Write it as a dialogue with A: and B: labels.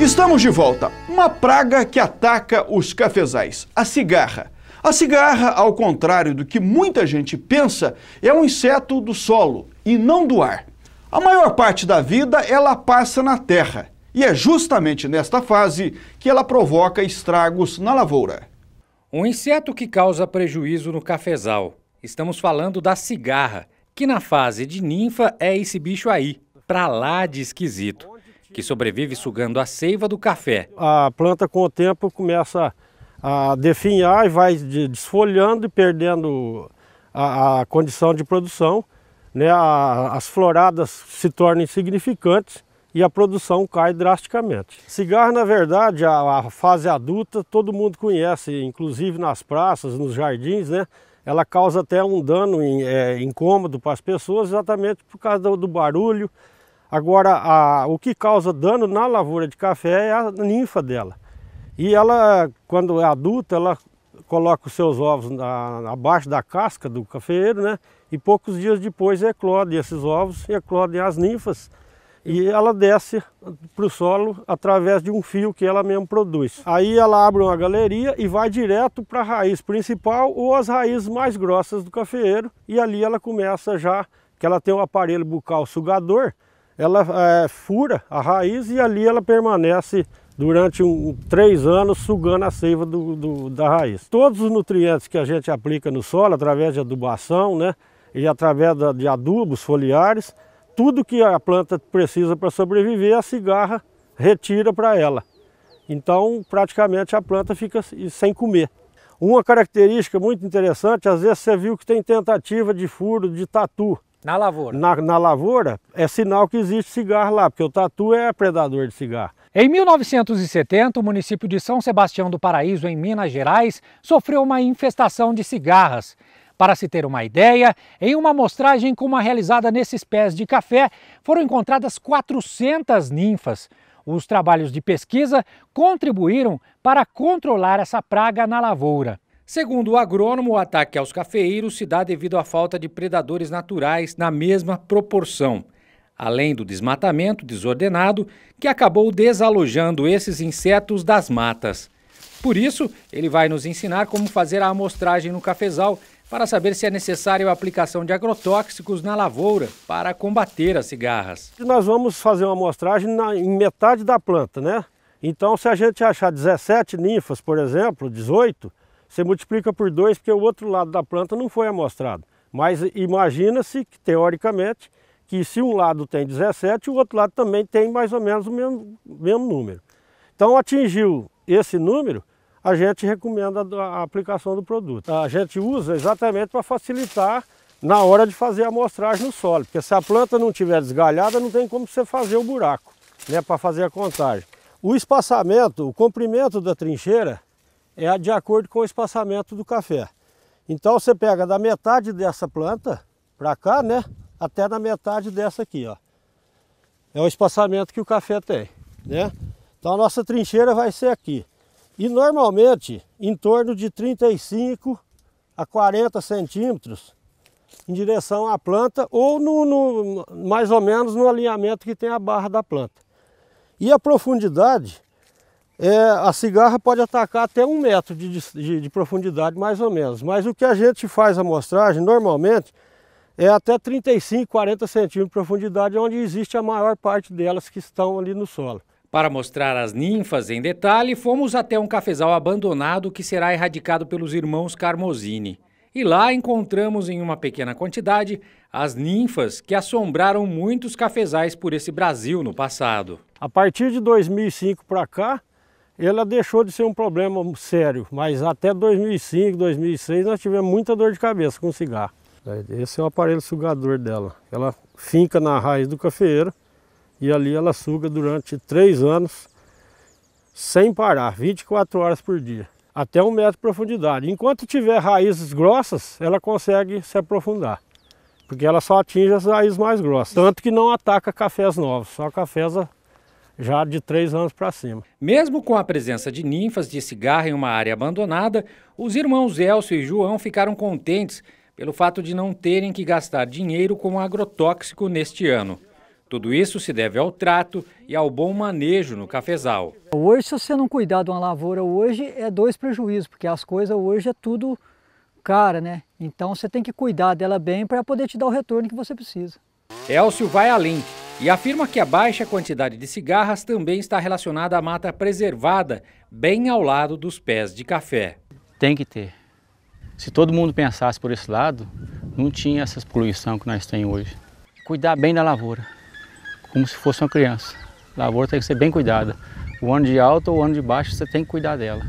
A: Estamos de volta. Uma praga que ataca os cafezais, a cigarra. A cigarra, ao contrário do que muita gente pensa, é um inseto do solo e não do ar. A maior parte da vida ela passa na terra e é justamente nesta fase que ela provoca estragos na lavoura.
B: Um inseto que causa prejuízo no cafezal. Estamos falando da cigarra, que na fase de ninfa é esse bicho aí, pra lá de esquisito, que sobrevive sugando a seiva do café.
C: A planta com o tempo começa a definhar e vai desfolhando e perdendo a condição de produção, né? As floradas se tornam insignificantes e a produção cai drasticamente. Cigarra, na verdade, a fase adulta todo mundo conhece, inclusive nas praças, nos jardins, né? Ela causa até um dano incômodo para as pessoas, exatamente por causa do barulho. Agora, o que causa dano na lavoura de café é a ninfa dela. E ela, quando é adulta, ela coloca os seus ovos abaixo da casca do cafeeiro, né? E poucos dias depois eclodem esses ovos, eclodem as ninfas. E ela desce para o solo através de um fio que ela mesma produz. Aí ela abre uma galeria e vai direto para a raiz principal ou as raízes mais grossas do cafeeiro. E ali ela começa já, que ela tem um aparelho bucal sugador, ela fura a raiz e ali ela permanece durante 3 anos sugando a seiva da raiz. Todos os nutrientes que a gente aplica no solo, através de adubação, né, e através de adubos foliares, tudo que a planta precisa para sobreviver, a cigarra retira para ela. Então, praticamente a planta fica sem comer. Uma característica muito interessante, às vezes você viu que tem tentativa de furo de tatu.
B: Na lavoura?
C: Na lavoura é sinal que existe cigarra lá, porque o tatu é predador de cigarra.
D: Em 1970, o município de São Sebastião do Paraíso, em Minas Gerais, sofreu uma infestação de cigarras. Para se ter uma ideia, em uma amostragem como a realizada nesses pés de café, foram encontradas 400 ninfas. Os trabalhos de pesquisa contribuíram para controlar essa praga na lavoura.
B: Segundo o agrônomo, o ataque aos cafeeiros se dá devido à falta de predadores naturais na mesma proporção, além do desmatamento desordenado que acabou desalojando esses insetos das matas. Por isso, ele vai nos ensinar como fazer a amostragem no cafezal para saber se é necessária a aplicação de agrotóxicos na lavoura para combater as cigarras.
C: Nós vamos fazer uma amostragem em metade da planta, né? Então, se a gente achar 17 ninfas, por exemplo, 18, você multiplica por 2, porque o outro lado da planta não foi amostrado. Mas imagina-se que, teoricamente, que se um lado tem 17, o outro lado também tem mais ou menos o mesmo número. Então, atingiu esse número, a gente recomenda a aplicação do produto. A gente usa exatamente para facilitar na hora de fazer a amostragem no solo, porque se a planta não estiver desgalhada, não tem como você fazer o buraco, né, para fazer a contagem. O espaçamento, o comprimento da trincheira é de acordo com o espaçamento do café. Então você pega da metade dessa planta para cá, né, até na metade dessa aqui, ó. É o espaçamento que o café tem, né? Então a nossa trincheira vai ser aqui. E normalmente em torno de 35 a 40 centímetros em direção à planta ou mais ou menos no alinhamento que tem a barra da planta. E a profundidade, a cigarra pode atacar até 1 metro de profundidade mais ou menos. Mas o que a gente faz a amostragem normalmente é até 35, 40 centímetros de profundidade, onde existe a maior parte delas que estão ali no solo.
B: Para mostrar as ninfas em detalhe, fomos até um cafezal abandonado que será erradicado pelos irmãos Carmosini. E lá encontramos em uma pequena quantidade as ninfas que assombraram muitos cafezais por esse Brasil no passado.
C: A partir de 2005 para cá, ela deixou de ser um problema sério, mas até 2005, 2006 nós tivemos muita dor de cabeça com cigarro. Esse é o aparelho sugador dela. Ela finca na raiz do cafeeiro e ali ela suga durante 3 anos sem parar, 24 horas por dia, até 1 metro de profundidade. Enquanto tiver raízes grossas, ela consegue se aprofundar, porque ela só atinge as raízes mais grossas. Tanto que não ataca cafés novos, só cafés já de 3 anos para cima.
B: Mesmo com a presença de ninfas de cigarra em uma área abandonada, os irmãos Elcio e João ficaram contentes pelo fato de não terem que gastar dinheiro com agrotóxico neste ano. Tudo isso se deve ao trato e ao bom manejo no cafezal.
E: Hoje, se você não cuidar de uma lavoura hoje, é dois prejuízos, porque as coisas hoje é tudo cara, né? Então você tem que cuidar dela bem para poder te dar o retorno que você precisa.
B: Elcio vai além e afirma que a baixa quantidade de cigarras também está relacionada à mata preservada, bem ao lado dos pés de café.
F: Tem que ter. Se todo mundo pensasse por esse lado, não tinha essa poluição que nós temos hoje. Cuidar bem da lavoura, como se fosse uma criança. A lavoura tem que ser bem cuidada. O ano de alta ou o ano de baixo você tem que cuidar dela.